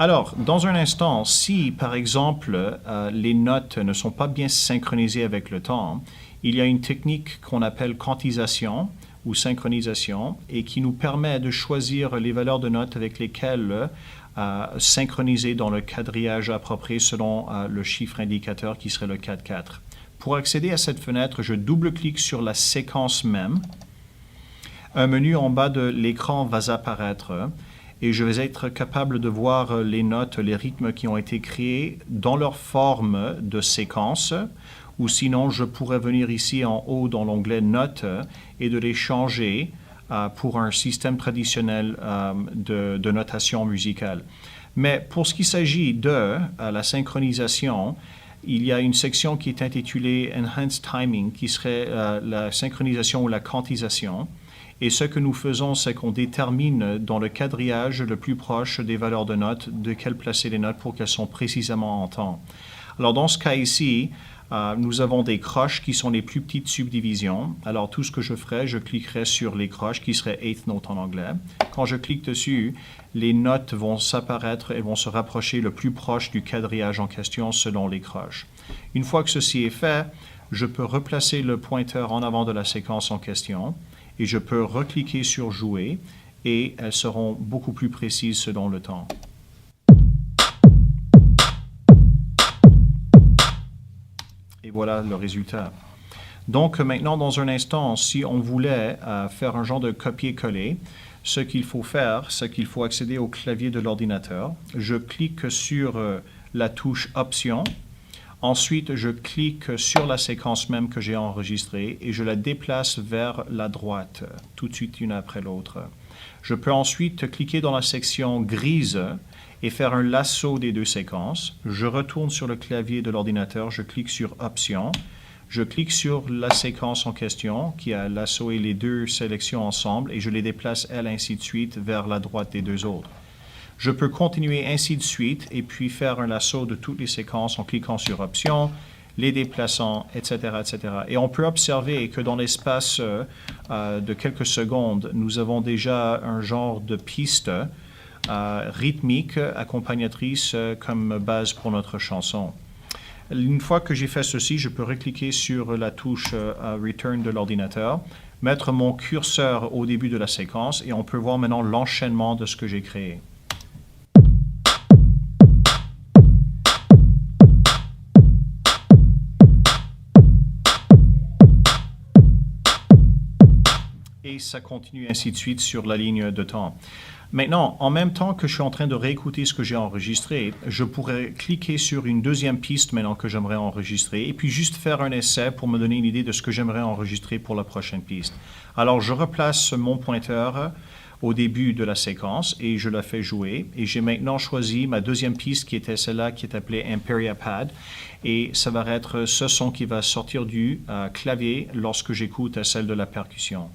Alors, dans un instant, si par exemple les notes ne sont pas bien synchronisées avec le temps, il y a une technique qu'on appelle quantisation ou synchronisation et qui nous permet de choisir les valeurs de notes avec lesquelles synchroniser dans le quadrillage approprié selon le chiffre indicateur qui serait le 4-4. Pour accéder à cette fenêtre, je double-clique sur la séquence même. Un menu en bas de l'écran va apparaître et je vais être capable de voir les notes, les rythmes qui ont été créés dans leur forme de séquence, ou sinon je pourrais venir ici en haut dans l'onglet Notes et de les changer pour un système traditionnel de notation musicale. Mais pour ce qui s'agit de la synchronisation, il y a une section qui est intitulée Enhanced Timing, qui serait la synchronisation ou la quantisation. Et ce que nous faisons, c'est qu'on détermine dans le quadrillage le plus proche des valeurs de notes, de quelle placer les notes pour qu'elles soient précisément en temps. Alors dans ce cas ici, nous avons des croches qui sont les plus petites subdivisions. Alors tout ce que je ferai, je cliquerai sur les croches qui seraient eighth note en anglais. Quand je clique dessus, les notes vont s'apparaître et vont se rapprocher le plus proche du quadrillage en question selon les croches. Une fois que ceci est fait, je peux replacer le pointeur en avant de la séquence en question et je peux recliquer sur Jouer et elles seront beaucoup plus précises selon le temps. Et voilà le résultat. Donc maintenant, dans un instant, si on voulait faire un genre de copier-coller, ce qu'il faut faire, c'est qu'il faut accéder au clavier de l'ordinateur. Je clique sur la touche Options. Ensuite, je clique sur la séquence même que j'ai enregistrée et je la déplace vers la droite, tout de suite une après l'autre. Je peux ensuite cliquer dans la section grise et faire un lasso des deux séquences. Je retourne sur le clavier de l'ordinateur, je clique sur Options, je clique sur la séquence en question qui a lasso et les deux sélections ensemble et je les déplace, elles, ainsi de suite, vers la droite des deux autres. Je peux continuer ainsi de suite et puis faire un lasso de toutes les séquences en cliquant sur Options, les déplaçant, etc., etc. Et on peut observer que dans l'espace de quelques secondes, nous avons déjà un genre de piste rythmique accompagnatrice comme base pour notre chanson. Une fois que j'ai fait ceci, je peux recliquer sur la touche Return de l'ordinateur, mettre mon curseur au début de la séquence et on peut voir maintenant l'enchaînement de ce que j'ai créé. Et ça continue ainsi de suite sur la ligne de temps. Maintenant, en même temps que je suis en train de réécouter ce que j'ai enregistré, je pourrais cliquer sur une deuxième piste maintenant que j'aimerais enregistrer et puis juste faire un essai pour me donner une idée de ce que j'aimerais enregistrer pour la prochaine piste. Alors, je replace mon pointeur au début de la séquence et je la fais jouer. Et j'ai maintenant choisi ma deuxième piste qui était celle-là qui est appelée Imperia Pad. Et ça va être ce son qui va sortir du clavier lorsque j'écoute celle de la percussion.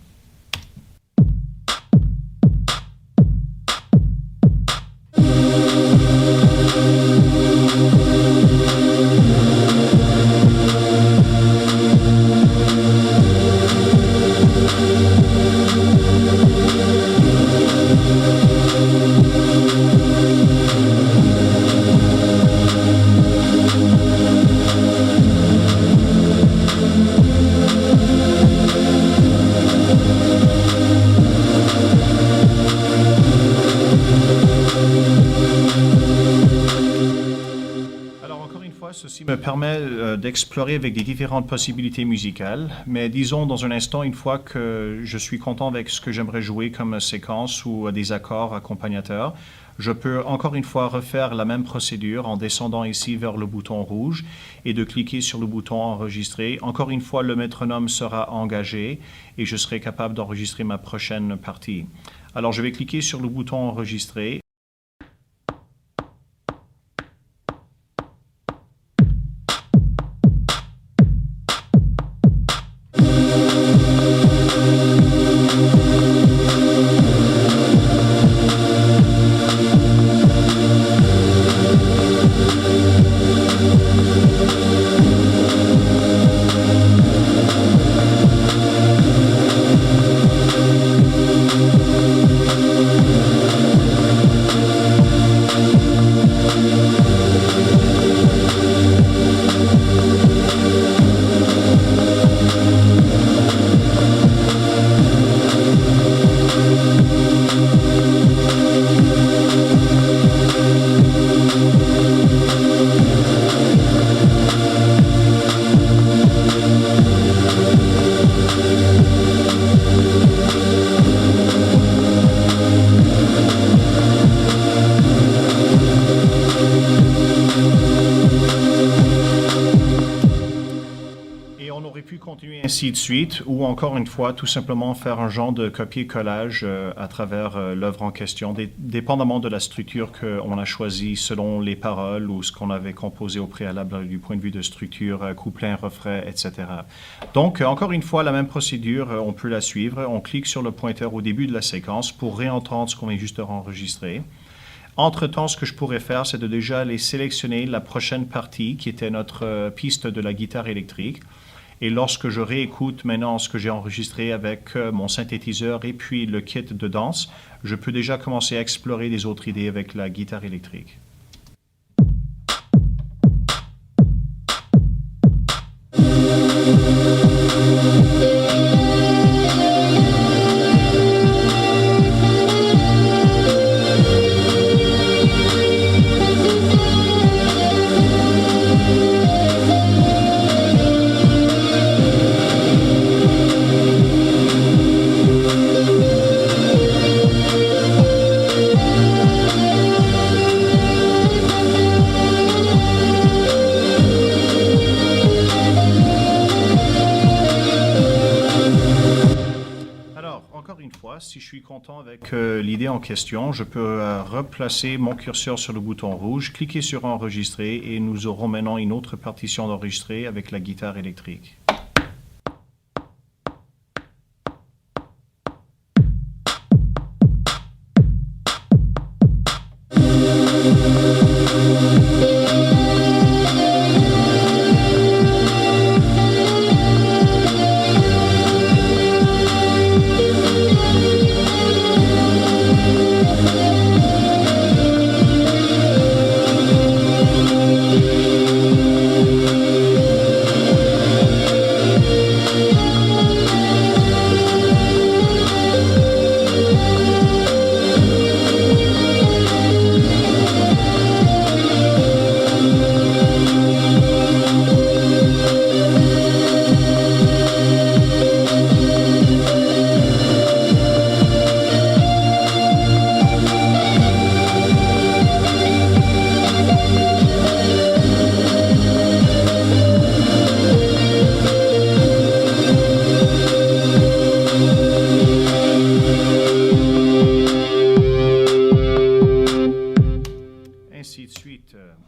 Ceci me permet d'explorer avec des différentes possibilités musicales, mais disons dans un instant, une fois que je suis content avec ce que j'aimerais jouer comme séquence ou des accords accompagnateurs, je peux encore une fois refaire la même procédure en descendant ici vers le bouton rouge et de cliquer sur le bouton enregistrer. Encore une fois, le métronome sera engagé et je serai capable d'enregistrer ma prochaine partie. Alors je vais cliquer sur le bouton enregistrer. ainsi de suite, ou encore une fois, tout simplement faire un genre de copier-collage à travers l'œuvre en question, dépendamment de la structure qu'on a choisie selon les paroles ou ce qu'on avait composé au préalable du point de vue de structure, couplet, refrain, etc. Donc, encore une fois, la même procédure, on peut la suivre. On clique sur le pointeur au début de la séquence pour réentendre ce qu'on vient juste de enregistrer. Entre-temps, ce que je pourrais faire, c'est de déjà aller sélectionner la prochaine partie qui était notre piste de la guitare électrique. Et lorsque je réécoute maintenant ce que j'ai enregistré avec mon synthétiseur et puis le kit de danse, je peux déjà commencer à explorer des autres idées avec la guitare électrique. Si je suis content avec l'idée en question, je peux replacer mon curseur sur le bouton rouge, cliquer sur enregistrer et nous aurons maintenant une autre partition d'enregistrer avec la guitare électrique.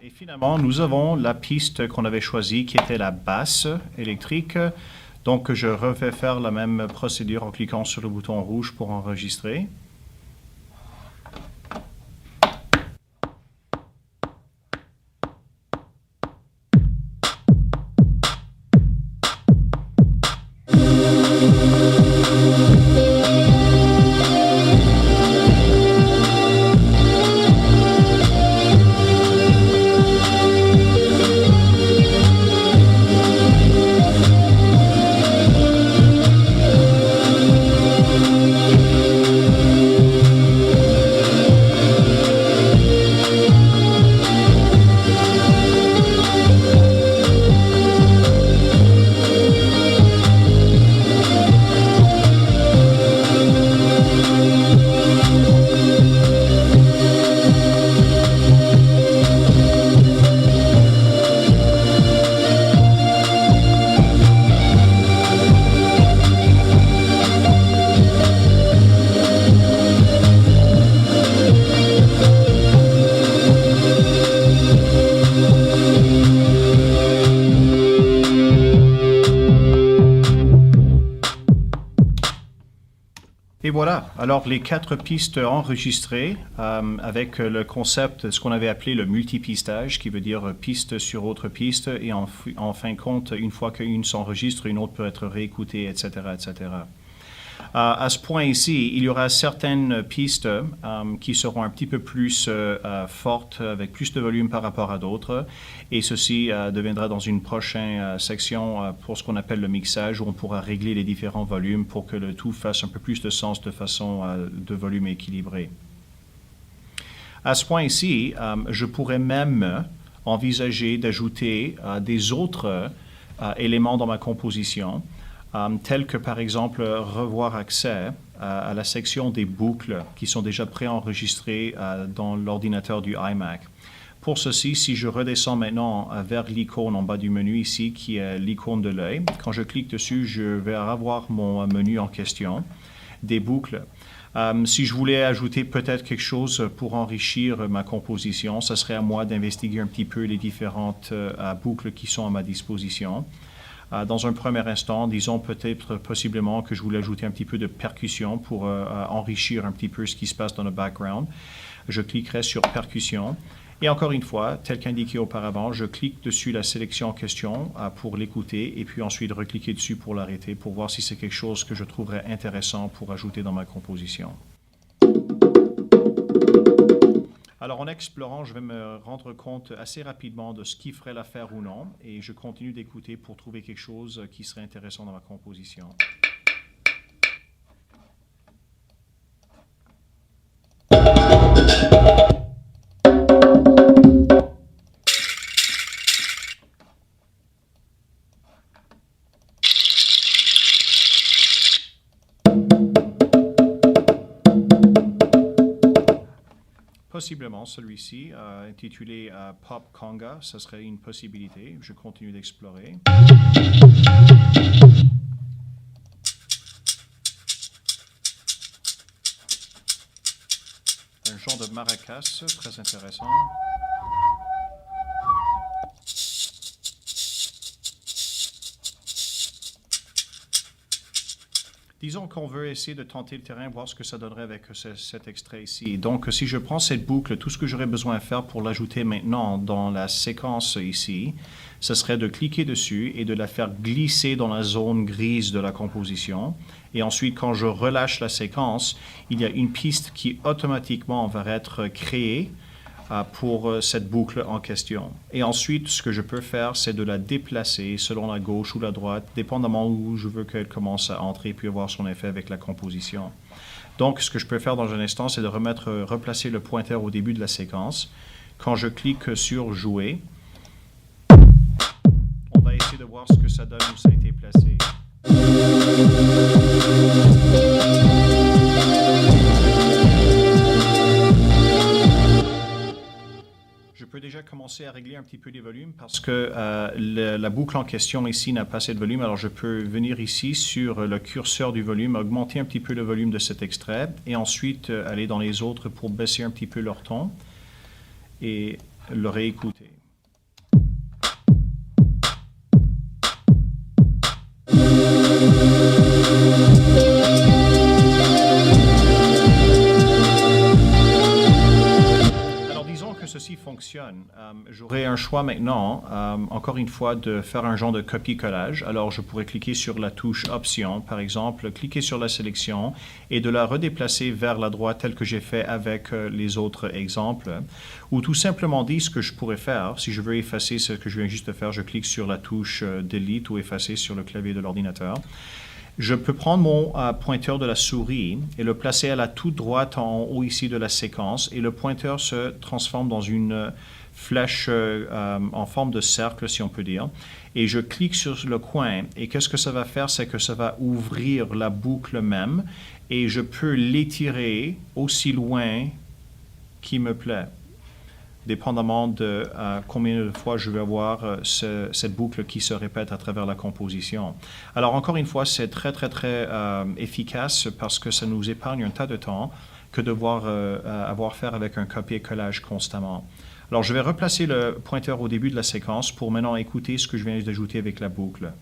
Et finalement, nous avons la piste qu'on avait choisie qui était la basse électrique. Donc, je refais faire la même procédure en cliquant sur le bouton rouge pour enregistrer. Et voilà, alors les 4 pistes enregistrées avec le concept, ce qu'on avait appelé le multipistage, qui veut dire piste sur autre piste, et en fin de compte, une fois qu'une s'enregistre, une autre peut être réécoutée, etc., etc. À ce point ici, il y aura certaines pistes qui seront un petit peu plus fortes, avec plus de volume par rapport à d'autres. Et ceci deviendra dans une prochaine section pour ce qu'on appelle le mixage, où on pourra régler les différents volumes pour que le tout fasse un peu plus de sens de façon de volume équilibré. À ce point ici, je pourrais même envisager d'ajouter des autres éléments dans ma composition, tels que par exemple revoir accès à la section des boucles qui sont déjà préenregistrées dans l'ordinateur du iMac. Pour ceci, si je redescends maintenant vers l'icône en bas du menu ici, qui est l'icône de l'œil, quand je clique dessus, je vais avoir mon menu en question, des boucles. Si je voulais ajouter peut-être quelque chose pour enrichir ma composition, ce serait à moi d'investiguer un petit peu les différentes boucles qui sont à ma disposition. Dans un premier instant, disons peut-être possiblement que je voulais ajouter un petit peu de percussion pour enrichir un petit peu ce qui se passe dans le background. Je cliquerai sur percussion. Et encore une fois, tel qu'indiqué auparavant, je clique dessus la sélection en question pour l'écouter et puis ensuite recliquer dessus pour l'arrêter pour voir si c'est quelque chose que je trouverais intéressant pour ajouter dans ma composition. Alors, en explorant, je vais me rendre compte assez rapidement de ce qui ferait l'affaire ou non, et je continue d'écouter pour trouver quelque chose qui serait intéressant dans ma composition. Possiblement, celui-ci, intitulé Pop Conga, ce serait une possibilité. Je continue d'explorer. Un genre de maracas, très intéressant. Disons qu'on veut essayer de tenter le terrain, voir ce que ça donnerait avec cet extrait ici. Donc, si je prends cette boucle, tout ce que j'aurais besoin de faire pour l'ajouter maintenant dans la séquence ici, ce serait de cliquer dessus et de la faire glisser dans la zone grise de la composition. Et ensuite, quand je relâche la séquence, il y a une piste qui automatiquement va être créée pour cette boucle en question. Et ensuite, ce que je peux faire, c'est de la déplacer selon la gauche ou la droite, dépendamment où je veux qu'elle commence à entrer puis avoir son effet avec la composition. Donc, ce que je peux faire dans un instant, c'est de replacer le pointeur au début de la séquence. Quand je clique sur « Jouer », on va essayer de voir ce que ça donne où ça a été placé. Je peux déjà commencer à régler un petit peu les volumes parce que la boucle en question ici n'a pas assez de volume. Alors, je peux venir ici sur le curseur du volume, augmenter un petit peu le volume de cet extrait et ensuite aller dans les autres pour baisser un petit peu leur ton et le réécouter. Ceci fonctionne. J'aurai un choix maintenant, encore une fois, de faire un genre de copier-collage. Alors, je pourrais cliquer sur la touche Option, par exemple, cliquer sur la sélection et de la redéplacer vers la droite tel que j'ai fait avec les autres exemples. Ou tout simplement dit, ce que je pourrais faire, si je veux effacer ce que je viens juste de faire, je clique sur la touche Delete ou effacer sur le clavier de l'ordinateur. Je peux prendre mon pointeur de la souris et le placer à la toute droite en haut ici de la séquence et le pointeur se transforme dans une flèche en forme de cercle, si on peut dire. Et je clique sur le coin et qu'est-ce que ça va faire? C'est que ça va ouvrir la boucle même et je peux l'étirer aussi loin qu'il me plaît, dépendamment de combien de fois je vais avoir cette boucle qui se répète à travers la composition. Alors, encore une fois, c'est très efficace parce que ça nous épargne un tas de temps que de devoir avoir à faire avec un copier-collage constamment. Alors, je vais replacer le pointeur au début de la séquence pour maintenant écouter ce que je viens d'ajouter avec la boucle.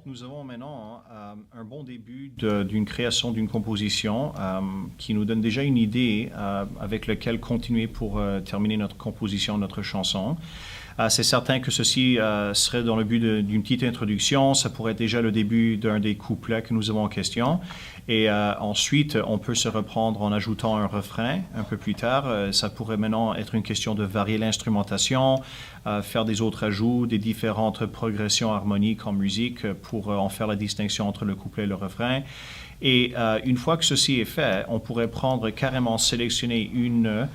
Nous avons maintenant un bon début d'une création d'une composition qui nous donne déjà une idée avec laquelle continuer pour terminer notre composition, notre chanson. C'est certain que ceci serait dans le but d'une petite introduction. Ça pourrait être déjà le début d'un des couplets que nous avons en question. Et ensuite, on peut se reprendre en ajoutant un refrain un peu plus tard. Ça pourrait maintenant être une question de varier l'instrumentation, faire des autres ajouts, des différentes progressions harmoniques en musique pour en faire la distinction entre le couplet et le refrain. Et une fois que ceci est fait, on pourrait prendre carrément, sélectionner une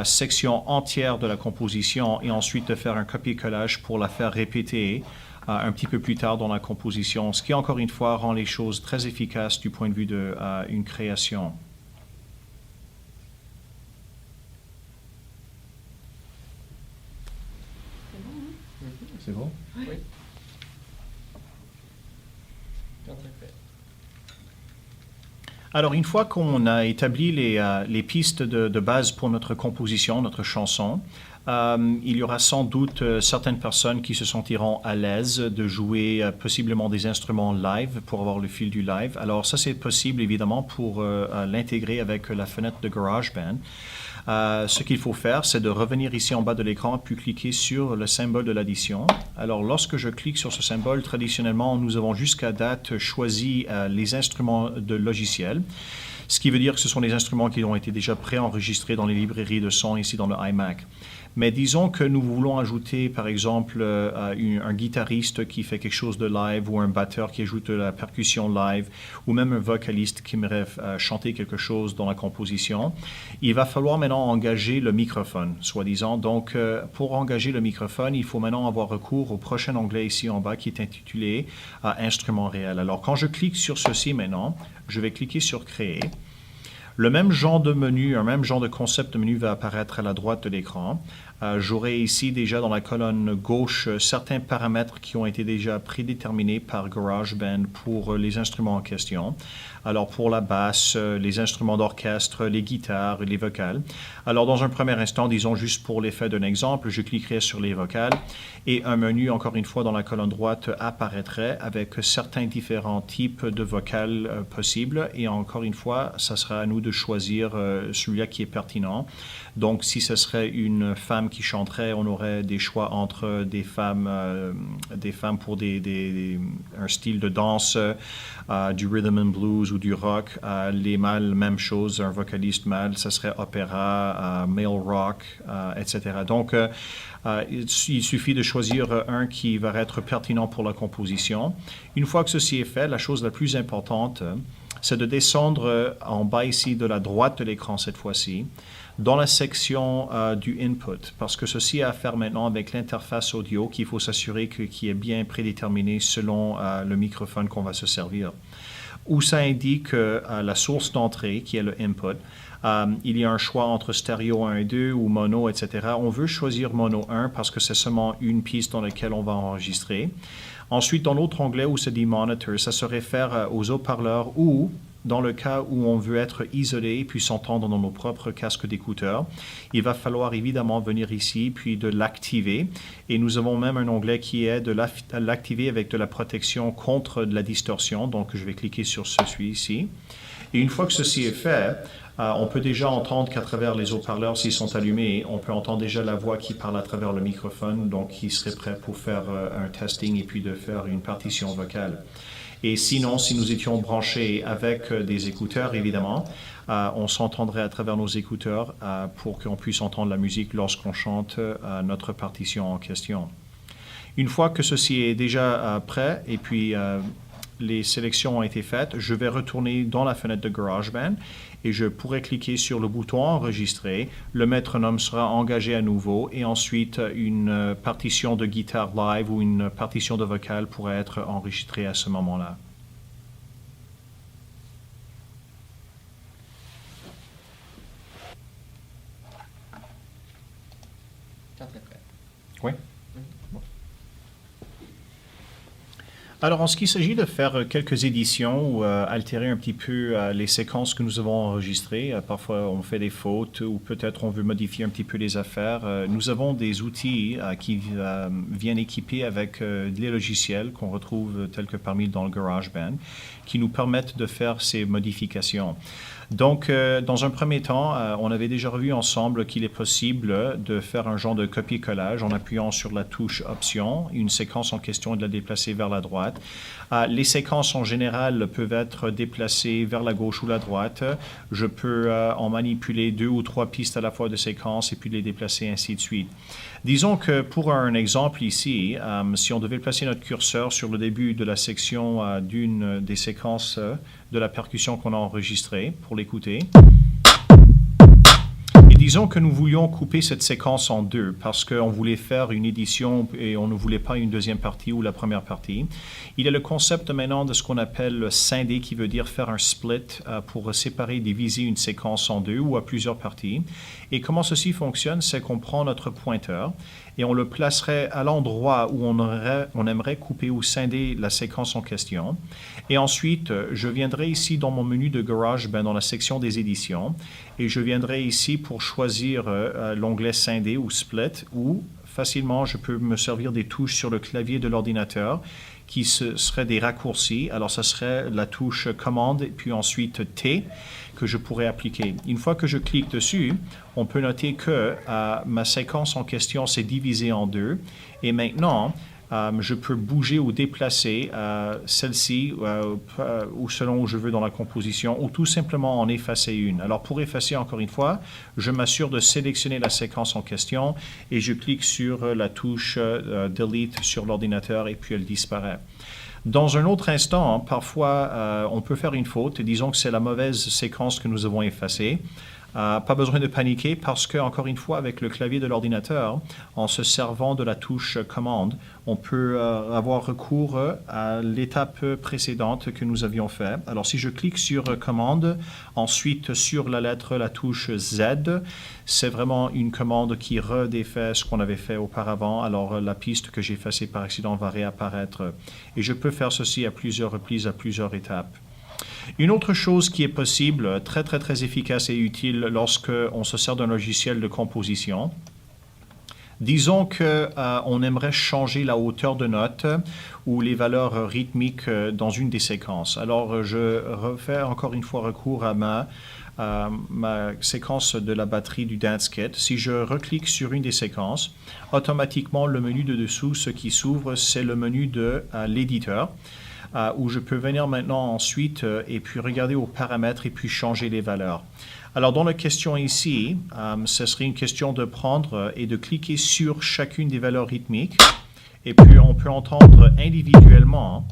section entière de la composition et ensuite faire un copier-collage pour la faire répéter un petit peu plus tard dans la composition, ce qui encore une fois rend les choses très efficaces du point de vue d'une création. C'est bon? Oui. Alors, une fois qu'on a établi les pistes de base pour notre composition, notre chanson, il y aura sans doute certaines personnes qui se sentiront à l'aise de jouer possiblement des instruments live pour avoir le fil du live. Alors ça, c'est possible évidemment pour l'intégrer avec la fenêtre de GarageBand. Ce qu'il faut faire, c'est de revenir ici en bas de l'écran puis cliquer sur le symbole de l'addition. Alors lorsque je clique sur ce symbole, traditionnellement, nous avons jusqu'à date choisi les instruments de logiciel. Ce qui veut dire que ce sont des instruments qui ont été déjà préenregistrés dans les librairies de son ici dans le iMac. Mais disons que nous voulons ajouter, par exemple, un guitariste qui fait quelque chose de live ou un batteur qui ajoute de la percussion live ou même un vocaliste qui aimerait chanter quelque chose dans la composition. Il va falloir maintenant engager le microphone, soi-disant. Donc, pour engager le microphone, il faut maintenant avoir recours au prochain onglet ici en bas qui est intitulé « Instrument réel ». Alors, quand je clique sur ceci maintenant, je vais cliquer sur « Créer ». Le même genre de menu, un même genre de concept de menu va apparaître à la droite de l'écran. J'aurai ici déjà dans la colonne gauche certains paramètres qui ont été déjà prédéterminés par GarageBand pour les instruments en question. Alors pour la basse, les instruments d'orchestre, les guitares, les vocales. Alors dans un premier instant, disons juste pour l'effet d'un exemple, je cliquerai sur les vocales et un menu, encore une fois, dans la colonne droite apparaîtrait avec certains différents types de vocales possibles. Et encore une fois, ça sera à nous de choisir celui-là qui est pertinent. Donc si ce serait une femme qui chanterait, on aurait des choix entre des femmes pour un style de danse, du rhythm and blues ou du rock. Les mâles, même chose, un vocaliste mâle, ça serait opéra, male rock, etc. Donc, il suffit de choisir un qui va être pertinent pour la composition. Une fois que ceci est fait, la chose la plus importante, c'est de descendre en bas ici de la droite de l'écran cette fois-ci, dans la section du input, parce que ceci a à faire maintenant avec l'interface audio qu'il faut s'assurer qu'il est bien prédéterminé selon le microphone qu'on va se servir. Où ça indique la source d'entrée, qui est le input. Il y a un choix entre stéréo 1 et 2 ou mono, etc. On veut choisir mono 1 parce que c'est seulement une piste dans laquelle on va enregistrer. Ensuite, dans l'autre onglet où c'est dit Monitor, ça se réfère aux haut-parleurs ou dans le cas où on veut être isolé puis s'entendre dans nos propres casques d'écouteurs. Il va falloir évidemment venir ici puis de l'activer. Et nous avons même un onglet qui est de l'activer avec de la protection contre de la distorsion. Donc, je vais cliquer sur celui ici. Et une fois que ceci est fait, on peut déjà entendre qu'à travers les haut-parleurs, s'ils sont allumés, on peut entendre déjà la voix qui parle à travers le microphone, donc qui serait prêt pour faire un testing et puis de faire une partition vocale. Et sinon, si nous étions branchés avec des écouteurs, évidemment, on s'entendrait à travers nos écouteurs pour qu'on puisse entendre la musique lorsqu'on chante notre partition en question. Une fois que ceci est déjà prêt et puis les sélections ont été faites, je vais retourner dans la fenêtre de GarageBand et je pourrais cliquer sur le bouton Enregistrer. Le métronome sera engagé à nouveau et ensuite une partition de guitare live ou une partition de vocale pourrait être enregistrée à ce moment-là. Oui. Alors, en ce qui s'agit de faire quelques éditions ou altérer un petit peu les séquences que nous avons enregistrées, parfois on fait des fautes ou peut-être on veut modifier un petit peu les affaires, nous avons des outils qui viennent équipés avec des logiciels qu'on retrouve tels que parmi dans le GarageBand, qui nous permettent de faire ces modifications. Donc, dans un premier temps, on avait déjà revu ensemble qu'il est possible de faire un genre de copier-collage en appuyant sur la touche Option, une séquence en question et de la déplacer vers la droite. Les séquences en général peuvent être déplacées vers la gauche ou la droite. Je peux en manipuler 2 ou 3 pistes à la fois de séquences et puis les déplacer ainsi de suite. Disons que pour un exemple ici, si on devait placer notre curseur sur le début de la section d'une des séquences de la percussion qu'on a enregistrée pour l'écouter, et disons que nous voulions couper cette séquence en 2 parce qu'on voulait faire une édition et on ne voulait pas une deuxième partie ou la première partie. Il y a le concept maintenant de ce qu'on appelle scinder, qui veut dire faire un split pour séparer, diviser une séquence en 2 ou à plusieurs parties. Et comment ceci fonctionne, c'est qu'on prend notre pointeur et on le placerait à l'endroit où on aimerait couper ou scinder la séquence en question. Et ensuite, je viendrai ici dans mon menu de GarageBand, dans la section des éditions, et je viendrai ici pour choisir l'onglet scinder ou split, ou facilement, je peux me servir des touches sur le clavier de l'ordinateur qui seraient des raccourcis. Alors, ça serait la touche commande, puis ensuite T, que je pourrais appliquer. Une fois que je clique dessus, on peut noter que ma séquence en question s'est divisée en 2. Et maintenant, je peux bouger ou déplacer celle-ci ou selon où je veux dans la composition, ou tout simplement en effacer une. Alors pour effacer encore une fois, je m'assure de sélectionner la séquence en question et je clique sur la touche Delete sur l'ordinateur et puis elle disparaît. Dans un autre instant, parfois on peut faire une faute, disons que c'est la mauvaise séquence que nous avons effacée. Pas besoin de paniquer parce que, encore une fois, avec le clavier de l'ordinateur, en se servant de la touche commande, on peut avoir recours à l'étape précédente que nous avions fait. Alors, si je clique sur commande, ensuite sur la touche Z, c'est vraiment une commande qui redéfait ce qu'on avait fait auparavant. Alors, la piste que j'ai effacée par accident va réapparaître. Et je peux faire ceci à plusieurs reprises, à plusieurs étapes. Une autre chose qui est possible, très très très efficace et utile lorsque on se sert d'un logiciel de composition, disons qu'on aimerait changer la hauteur de note ou les valeurs rythmiques dans une des séquences. Alors je refais encore une fois recours à ma séquence de la batterie du Dance Kit. Si je reclique sur une des séquences, automatiquement le menu de dessous, ce qui s'ouvre, c'est le menu de l'éditeur. Où je peux venir maintenant ensuite et puis regarder aux paramètres et puis changer les valeurs. Alors dans la question ici, ce serait une question de prendre et de cliquer sur chacune des valeurs rythmiques et puis on peut entendre individuellement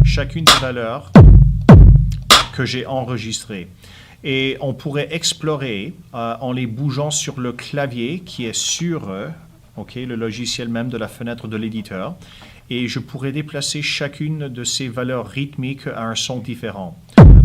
chacune des valeurs que j'ai enregistrées. Et on pourrait explorer en les bougeant sur le clavier qui est sur le logiciel même de la fenêtre de l'éditeur. Et je pourrais déplacer chacune de ces valeurs rythmiques à un son différent.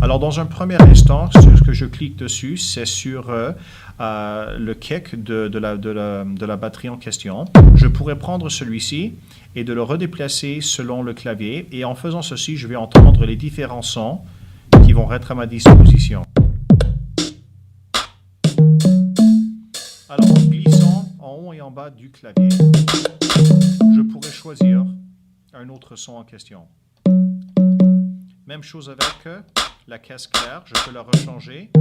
Alors, dans un premier instant, ce que je clique dessus, c'est sur le kick de la batterie en question. Je pourrais prendre celui-ci et de le redéplacer selon le clavier. Et en faisant ceci, je vais entendre les différents sons qui vont être à ma disposition. Alors, en glissant en haut et en bas du clavier, je pourrais choisir un autre son en question. Même chose avec la caisse claire, je peux la rechanger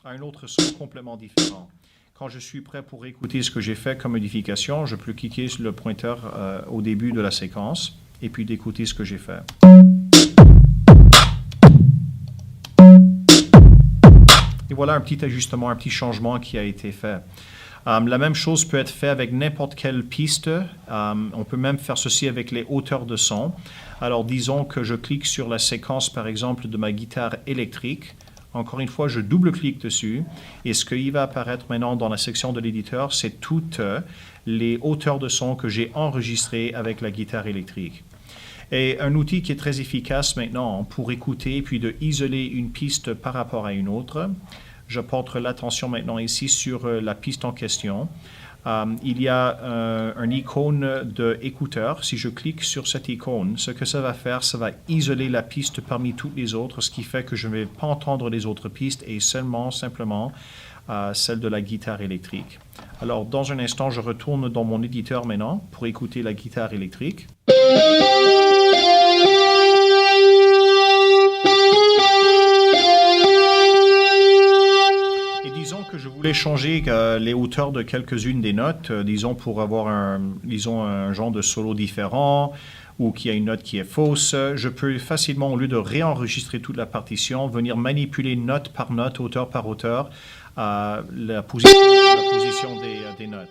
à un autre son complètement différent. Quand je suis prêt pour écouter ce que j'ai fait comme modification, je peux cliquer sur le pointeur au début de la séquence et puis d'écouter ce que j'ai fait. Et voilà un petit ajustement, un petit changement qui a été fait. La même chose peut être faite avec n'importe quelle piste. On peut même faire ceci avec les hauteurs de son. Alors, disons que je clique sur la séquence, par exemple, de ma guitare électrique. Encore une fois, je double-clique dessus. Et ce qui va apparaître maintenant dans la section de l'éditeur, c'est toutes les hauteurs de son que j'ai enregistrées avec la guitare électrique. Et un outil qui est très efficace maintenant pour écouter puis de isoler une piste par rapport à une autre. Je porte l'attention maintenant ici sur la piste en question. Il y a un icône d'écouteur. Si je clique sur cette icône, ce que ça va faire, ça va isoler la piste parmi toutes les autres, ce qui fait que je ne vais pas entendre les autres pistes et simplement celle de la guitare électrique. Alors, dans un instant, je retourne dans mon éditeur maintenant pour écouter la guitare électrique. je voulais changer les hauteurs de quelques-unes des notes, disons pour avoir un genre de solo différent ou qu'il y a une note qui est fausse. Je peux facilement, au lieu de réenregistrer toute la partition, venir manipuler note par note, hauteur par hauteur, la position des notes.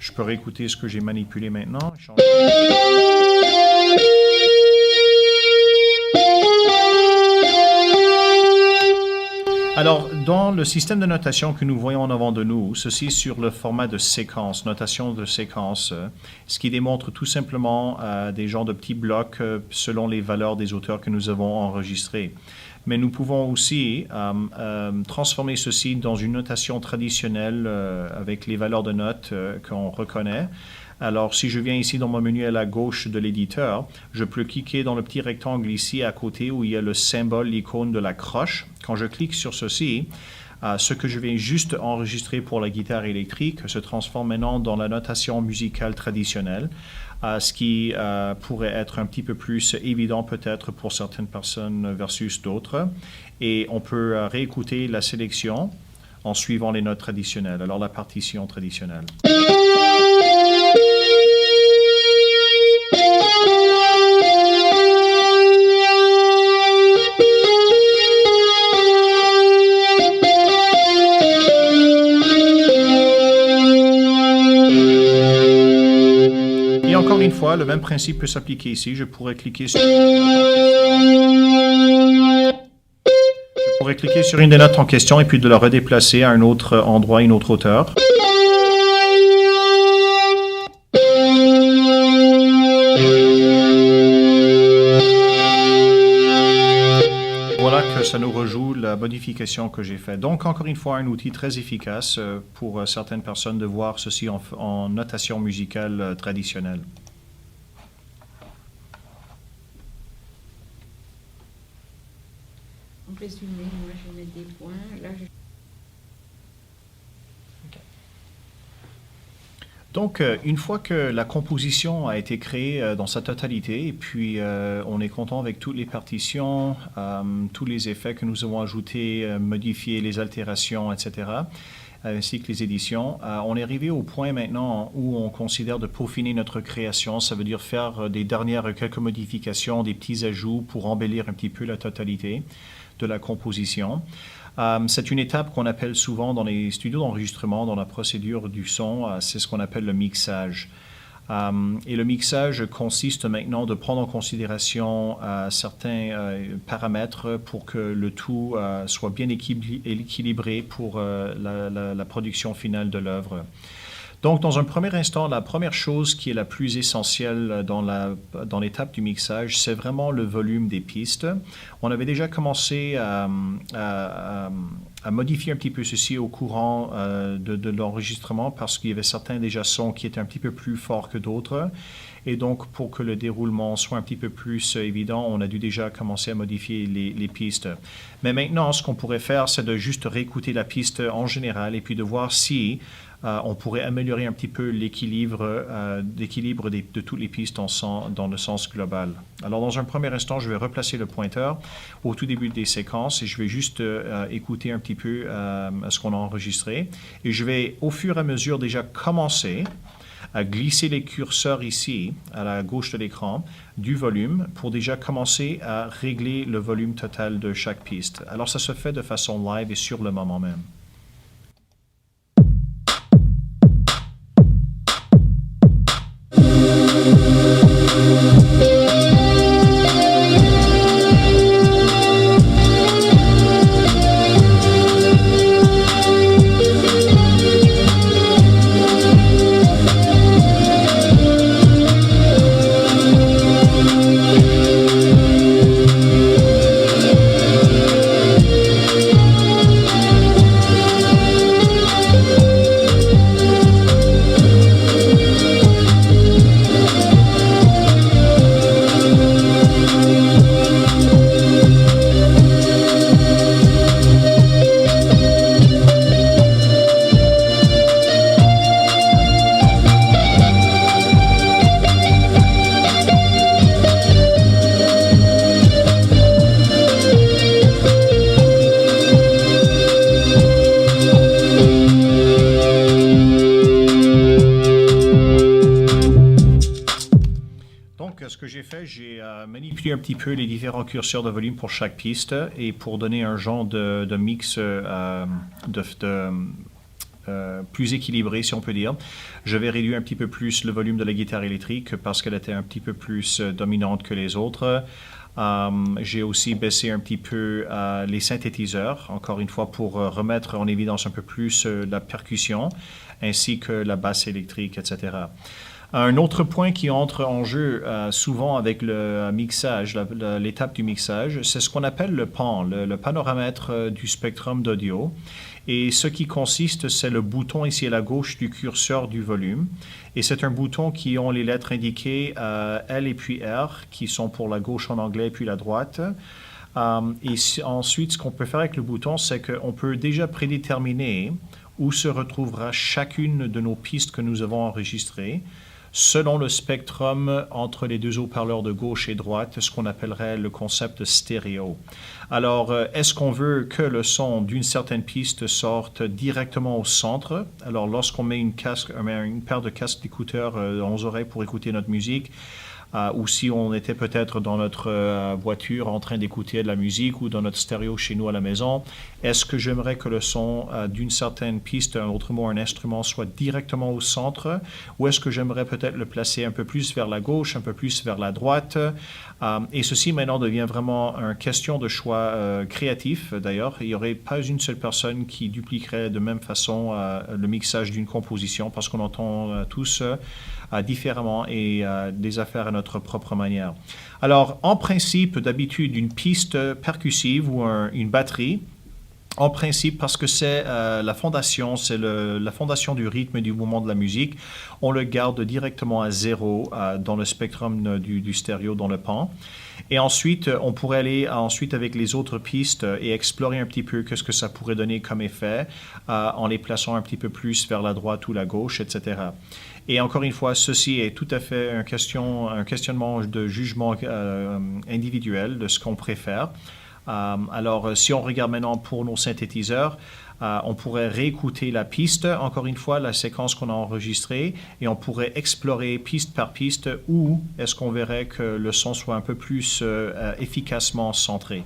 Je peux réécouter ce que j'ai manipulé maintenant. Alors, dans le système de notation que nous voyons en avant de nous, ceci sur le format de séquence, notation de séquence, ce qui démontre tout simplement des genres de petits blocs selon les valeurs des auteurs que nous avons enregistrés. Mais nous pouvons aussi transformer ceci dans une notation traditionnelle avec les valeurs de notes qu'on reconnaît. Alors, si je viens ici dans mon menu à la gauche de l'éditeur, je peux cliquer dans le petit rectangle ici à côté où il y a le symbole, l'icône de la croche. Quand je clique sur ceci, ce que je viens juste enregistrer pour la guitare électrique se transforme maintenant dans la notation musicale traditionnelle, ce qui pourrait être un petit peu plus évident peut-être pour certaines personnes versus d'autres. Et on peut réécouter la sélection en suivant les notes traditionnelles, alors la partition traditionnelle. Et encore une fois, le même principe peut s'appliquer ici. Je pourrais cliquer sur une des notes en question et puis de la redéplacer à un autre endroit, une autre hauteur. Voilà que ça nous rejoue la modification que j'ai faite. Donc, encore une fois, un outil très efficace pour certaines personnes de voir ceci en notation musicale traditionnelle. En résumé, moi je mets des points. Là, Donc, une fois que la composition a été créée dans sa totalité, et puis on est content avec toutes les partitions, tous les effets que nous avons ajoutés, modifiés, les altérations, etc., ainsi que les éditions, on est arrivé au point maintenant où on considère de peaufiner notre création. Ça veut dire faire des dernières quelques modifications, des petits ajouts pour embellir un petit peu la totalité de la composition. C'est une étape qu'on appelle souvent dans les studios d'enregistrement, dans la procédure du son, c'est ce qu'on appelle le mixage. Et le mixage consiste maintenant de prendre en considération certains paramètres pour que le tout soit bien équilibré pour la production finale de l'œuvre. Donc, dans un premier instant, la première chose qui est la plus essentielle dans l'étape du mixage, c'est vraiment le volume des pistes. On avait déjà commencé à modifier un petit peu ceci au courant de l'enregistrement parce qu'il y avait certains déjà sons qui étaient un petit peu plus forts que d'autres. Et donc, pour que le déroulement soit un petit peu plus évident, on a dû déjà commencer à modifier les pistes. Mais maintenant, ce qu'on pourrait faire, c'est de juste réécouter la piste en général et puis de voir si on pourrait améliorer un petit peu l'équilibre de toutes les pistes dans le sens global. Alors, dans un premier instant, je vais replacer le pointeur au tout début des séquences et je vais juste écouter un petit peu ce qu'on a enregistré. Et je vais, au fur et à mesure, déjà commencer à glisser les curseurs ici, à la gauche de l'écran, du volume pour déjà commencer à régler le volume total de chaque piste. Alors, ça se fait de façon live et sur le moment même. j'ai fait, j'ai manipulé un petit peu les différents curseurs de volume pour chaque piste et pour donner un genre de mix plus équilibré, si on peut dire. J'avais réduit un petit peu plus le volume de la guitare électrique parce qu'elle était un petit peu plus dominante que les autres. J'ai aussi baissé un petit peu les synthétiseurs, encore une fois pour remettre en évidence un peu plus la percussion, ainsi que la basse électrique, etc. Un autre point qui entre en jeu souvent avec le mixage, l'étape du mixage, c'est ce qu'on appelle le PAN, le panoramètre du spectrum d'audio. Et ce qui consiste, c'est le bouton ici à la gauche du curseur du volume. Et c'est un bouton qui ont les lettres indiquées L et puis R, qui sont pour la gauche en anglais, puis la droite. Ensuite, ce qu'on peut faire avec le bouton, c'est qu'on peut déjà prédéterminer où se retrouvera chacune de nos pistes que nous avons enregistrées, selon le spectrum entre les deux haut-parleurs de gauche et droite, ce qu'on appellerait le concept stéréo. Alors, est-ce qu'on veut que le son d'une certaine piste sorte directement au centre? Alors, lorsqu'on met une paire de casques d'écouteurs dans nos oreilles pour écouter notre musique, ou si on était peut-être dans notre voiture en train d'écouter de la musique ou dans notre stéréo chez nous à la maison, est-ce que j'aimerais que le son d'une certaine piste, autrement un instrument, soit directement au centre, ou est-ce que j'aimerais peut-être le placer un peu plus vers la gauche, un peu plus vers la droite? Et ceci maintenant devient vraiment une question de choix créatif. D'ailleurs, il n'y aurait pas une seule personne qui dupliquerait de même façon le mixage d'une composition parce qu'on entend tous différemment et des affaires à notre propre manière. Alors, en principe, d'habitude, une piste percussive ou une batterie, en principe, parce que c'est la fondation, c'est la fondation du rythme et du mouvement de la musique, on le garde directement à zéro dans le spectrum du stéréo, dans le pan. Et ensuite, on pourrait aller ensuite avec les autres pistes et explorer un petit peu qu'est-ce que ça pourrait donner comme effet en les plaçant un petit peu plus vers la droite ou la gauche, etc. Et encore une fois, ceci est tout à fait un questionnement de jugement individuel de ce qu'on préfère. Alors, si on regarde maintenant pour nos synthétiseurs, on pourrait réécouter la piste, encore une fois, la séquence qu'on a enregistrée, et on pourrait explorer piste par piste où est-ce qu'on verrait que le son soit un peu plus efficacement centré.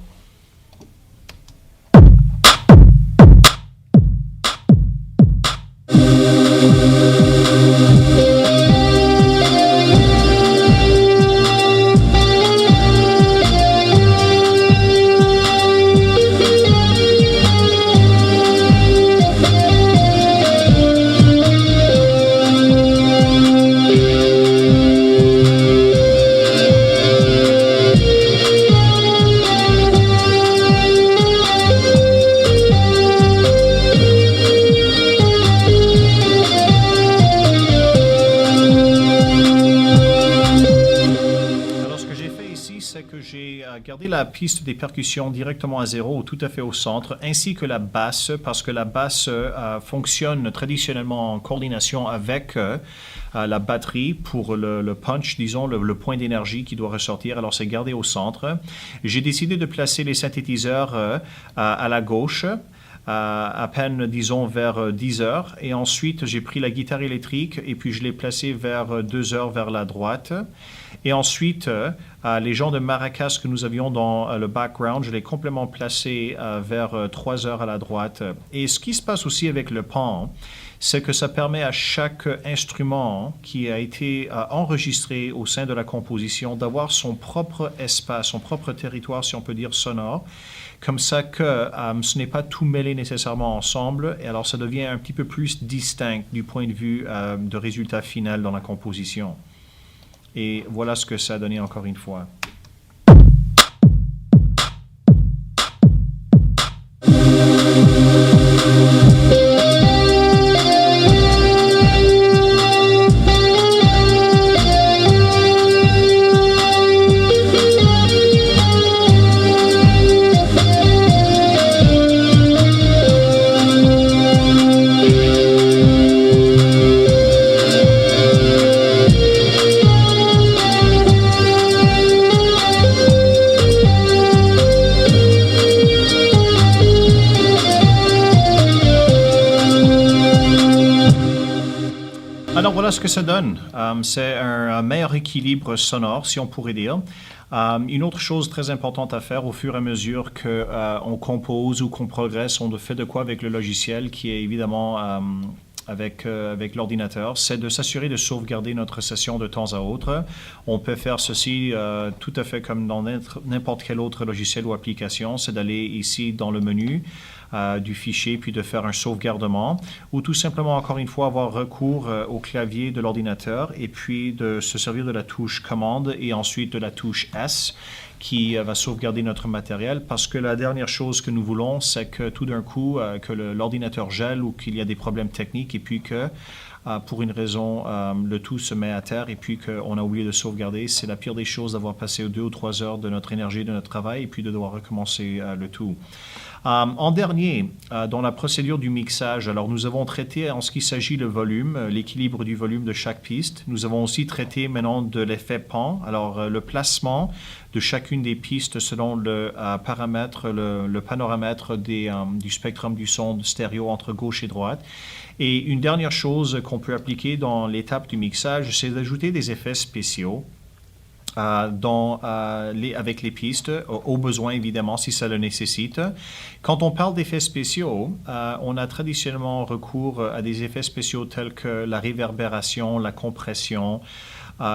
Gardez la piste des percussions directement à zéro ou tout à fait au centre, ainsi que la basse, parce que la basse fonctionne traditionnellement en coordination avec la batterie pour le punch, disons, le point d'énergie qui doit ressortir. Alors, c'est gardé au centre. J'ai décidé de placer les synthétiseurs à la gauche, à peine, disons, vers 10 heures. Et ensuite, j'ai pris la guitare électrique et puis je l'ai placée vers 2 heures vers la droite. Et ensuite, les gens de maracas que nous avions dans le background, je l'ai complètement placé vers 3 heures à la droite. Et ce qui se passe aussi avec le pan, c'est que ça permet à chaque instrument qui a été enregistré au sein de la composition d'avoir son propre espace, son propre territoire, si on peut dire, sonore, comme ça que ce n'est pas tout mêlé nécessairement ensemble, et alors ça devient un petit peu plus distinct du point de vue de résultat final dans la composition. Et voilà ce que ça a donné encore une fois. Alors voilà ce que ça donne. C'est un meilleur équilibre sonore, si on pourrait dire. Une autre chose très importante à faire au fur et à mesure qu'on compose ou qu'on progresse, on fait de quoi avec le logiciel qui est évidemment avec l'ordinateur, c'est de s'assurer de sauvegarder notre session de temps à autre. On peut faire ceci tout à fait comme dans n'importe quel autre logiciel ou application, c'est d'aller ici dans le menu du fichier puis de faire un sauvegardement ou tout simplement encore une fois avoir recours au clavier de l'ordinateur et puis de se servir de la touche commande et ensuite de la touche S qui va sauvegarder notre matériel parce que la dernière chose que nous voulons, c'est que tout d'un coup, que l'ordinateur gèle ou qu'il y a des problèmes techniques et puis que pour une raison, le tout se met à terre et puis qu'on a oublié de sauvegarder. C'est la pire des choses d'avoir passé 2 ou 3 heures de notre énergie, de notre travail et puis de devoir recommencer le tout. En dernier, dans la procédure du mixage, alors nous avons traité en ce qui s'agit le volume, l'équilibre du volume de chaque piste. Nous avons aussi traité maintenant de l'effet pan, alors le placement de chacune des pistes selon le paramètre, le panoramètre du spectrum du son stéréo entre gauche et droite. Et une dernière chose qu'on peut appliquer dans l'étape du mixage, c'est d'ajouter des effets spéciaux. Avec les pistes, au besoin évidemment si ça le nécessite. Quand on parle d'effets spéciaux, on a traditionnellement recours à des effets spéciaux tels que la réverbération, la compression,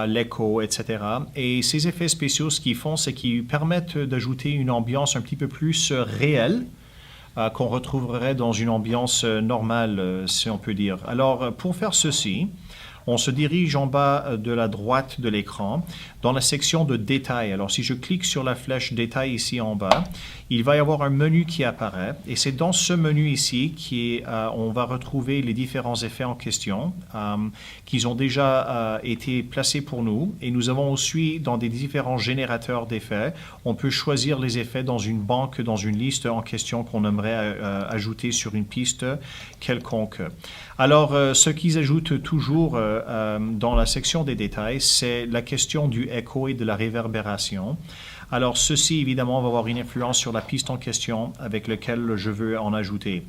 l'écho, etc. Et ces effets spéciaux, ce qu'ils font, c'est qu'ils permettent d'ajouter une ambiance un petit peu plus réelle, qu'on retrouverait dans une ambiance normale, si on peut dire. Alors, pour faire ceci, on se dirige en bas de la droite de l'écran dans la section de détails. Alors, si je clique sur la flèche détails ici en bas, il va y avoir un menu qui apparaît et c'est dans ce menu ici on va retrouver les différents effets en question qui ont déjà été placés pour nous et nous avons aussi dans des différents générateurs d'effets, on peut choisir les effets dans une banque, dans une liste en question qu'on aimerait ajouter sur une piste quelconque. Alors, ce qu'ils ajoutent toujours dans la section des détails, c'est la question du écho et de la réverbération. Alors, ceci, évidemment, va avoir une influence sur la piste en question avec laquelle je veux en ajouter.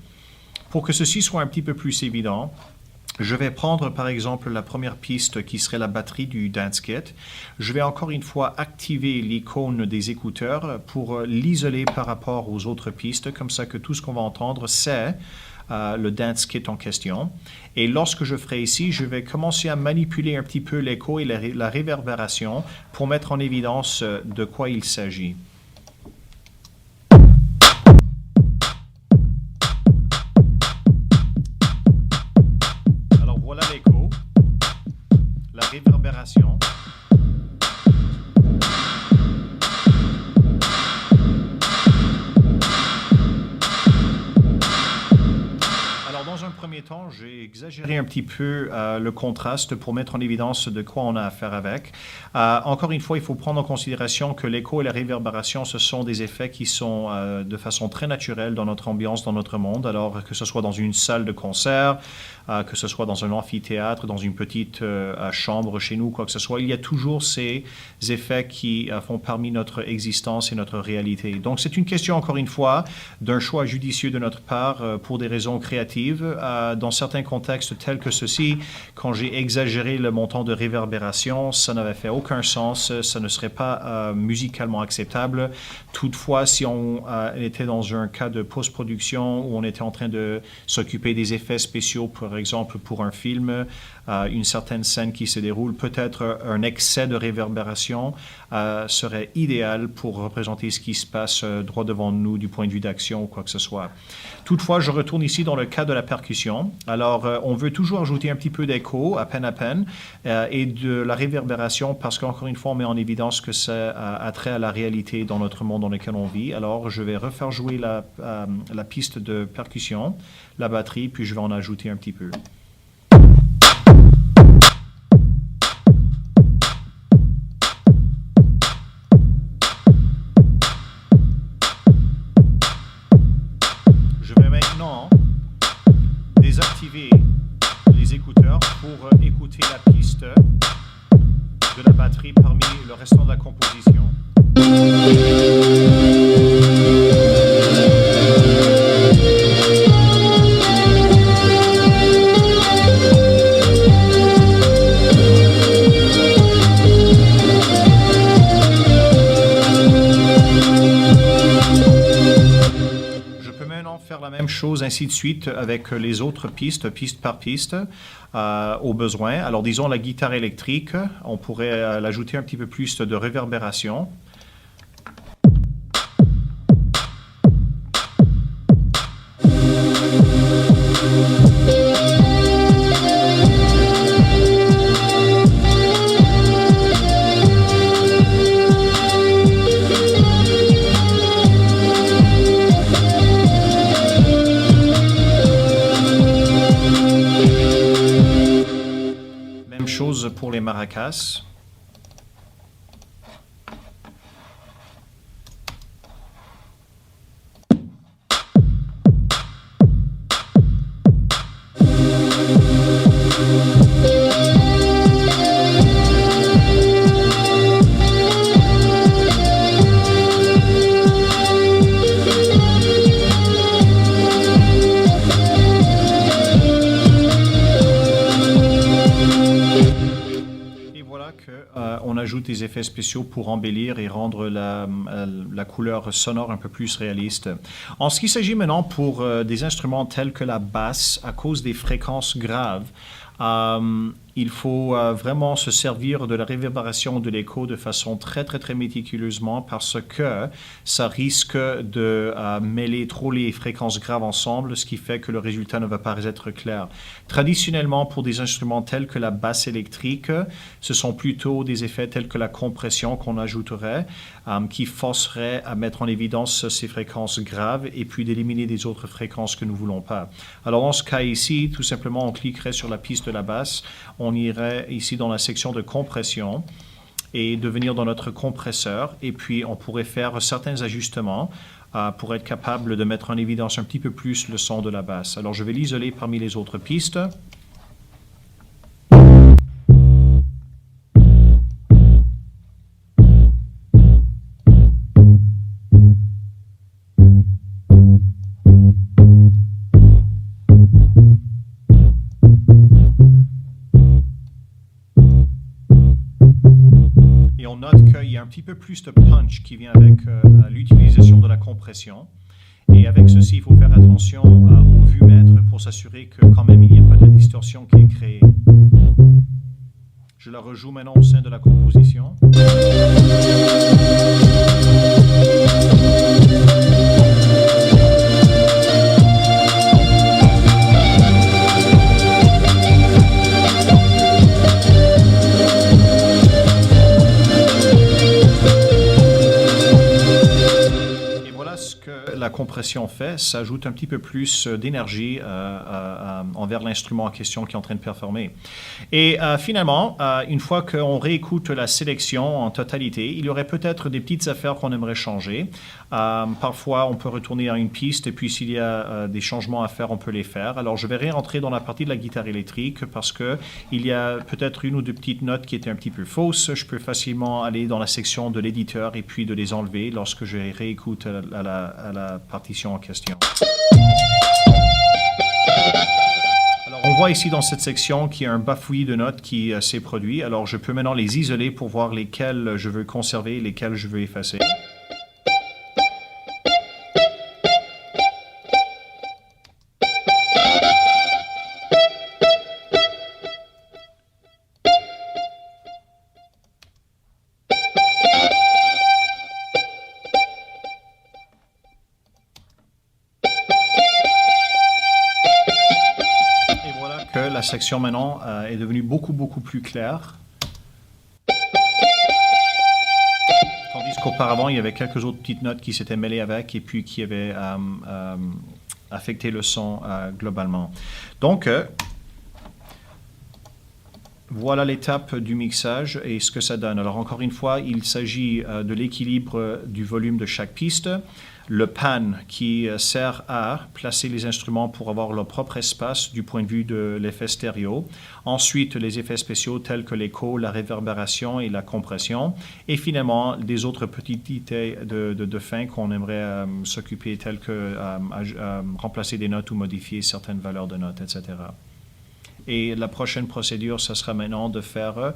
Pour que ceci soit un petit peu plus évident, je vais prendre, par exemple, la première piste qui serait la batterie du Dance Kit. Je vais encore une fois activer l'icône des écouteurs pour l'isoler par rapport aux autres pistes, comme ça que tout ce qu'on va entendre, c'est le Dance Kit en question. Et lorsque je ferai ici, je vais commencer à manipuler un petit peu l'écho et la réverbération pour mettre en évidence de quoi il s'agit. Alors voilà l'écho, la réverbération. Dans un premier temps, j'ai exagéré un petit peu le contraste pour mettre en évidence de quoi on a affaire avec. Encore une fois, il faut prendre en considération que l'écho et la réverbération, ce sont des effets qui sont de façon très naturelle dans notre ambiance, dans notre monde. Alors que ce soit dans une salle de concert, que ce soit dans un amphithéâtre, dans une petite chambre chez nous, quoi que ce soit, il y a toujours ces effets qui font parmi notre existence et notre réalité. Donc c'est une question, encore une fois, d'un choix judicieux de notre part pour des raisons créatives. Dans certains contextes tels que ceci, quand j'ai exagéré le montant de réverbération, ça n'avait fait aucun sens, ça ne serait pas musicalement acceptable. Toutefois, si on était dans un cas de post-production où on était en train de s'occuper des effets spéciaux, par exemple pour un film, une certaine scène qui se déroule, peut-être un excès de réverbération serait idéal pour représenter ce qui se passe droit devant nous du point de vue d'action ou quoi que ce soit. Toutefois, je retourne ici dans le cas de la percussion. Alors, on veut toujours ajouter un petit peu d'écho, à peine, et de la réverbération parce qu'encore une fois, on met en évidence que ça a trait à la réalité dans notre monde dans lequel on vit. Alors, je vais refaire jouer la piste de percussion, la batterie, puis je vais en ajouter un petit peu. Désactiver les écouteurs pour écouter la piste de la batterie parmi le restant de la composition. chose, ainsi de suite, avec les autres pistes, piste par piste, au besoin. Alors, disons la guitare électrique, on pourrait l'ajouter un petit peu plus de réverbération. Chose pour les maracas. On ajoute des effets spéciaux pour embellir et rendre la couleur sonore un peu plus réaliste. En ce qui s'agit maintenant pour des instruments tels que la basse, à cause des fréquences graves, il faut vraiment se servir de la réverbération de l'écho de façon très méticuleusement parce que ça risque de mêler trop les fréquences graves ensemble, ce qui fait que le résultat ne va pas être clair. Traditionnellement, pour des instruments tels que la basse électrique, ce sont plutôt des effets tels que la compression qu'on ajouterait, qui forcerait à mettre en évidence ces fréquences graves et puis d'éliminer des autres fréquences que nous ne voulons pas. Alors dans ce cas ici, tout simplement, on cliquerait sur la piste de la basse, on irait ici dans la section de compression et de venir dans notre compresseur et puis on pourrait faire certains ajustements pour être capable de mettre en évidence un petit peu plus le son de la basse. Alors je vais l'isoler parmi les autres pistes. Et on note qu'il y a un petit peu plus de punch qui vient avec l'utilisation de la compression. Et avec ceci, il faut faire attention au vumètre pour s'assurer que quand même il n'y a pas de la distorsion qui est créée. Je la rejoue maintenant au sein de la composition. La compression fait, ça ajoute un petit peu plus d'énergie envers l'instrument en question qui est en train de performer. Et finalement, une fois qu'on réécoute la sélection en totalité, il y aurait peut-être des petites affaires qu'on aimerait changer. Parfois, on peut retourner à une piste et puis s'il y a des changements à faire, on peut les faire. Alors, je vais réentrer dans la partie de la guitare électrique parce qu'il y a peut-être une ou deux petites notes qui étaient un petit peu fausses. Je peux facilement aller dans la section de l'éditeur et puis de les enlever lorsque je réécoute à la partition en question. Alors, on voit ici dans cette section qu'il y a un bafouillis de notes qui s'est produit. Alors, je peux maintenant les isoler pour voir lesquelles je veux conserver et lesquelles je veux effacer. La section maintenant est devenue beaucoup plus claire. Tandis qu'auparavant, il y avait quelques autres petites notes qui s'étaient mêlées avec et puis qui avaient affecté le son globalement. Donc, voilà l'étape du mixage et ce que ça donne. Alors encore une fois, il s'agit de l'équilibre du volume de chaque piste, le pan qui sert à placer les instruments pour avoir leur propre espace du point de vue de l'effet stéréo. Ensuite, les effets spéciaux tels que l'écho, la réverbération et la compression. Et finalement, des autres petites idées de fin qu'on aimerait s'occuper tels que remplacer des notes ou modifier certaines valeurs de notes, etc. Et la prochaine procédure, ce sera maintenant de faire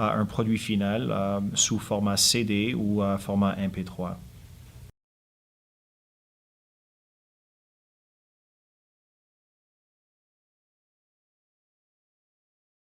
un produit final sous format CD ou format MP3.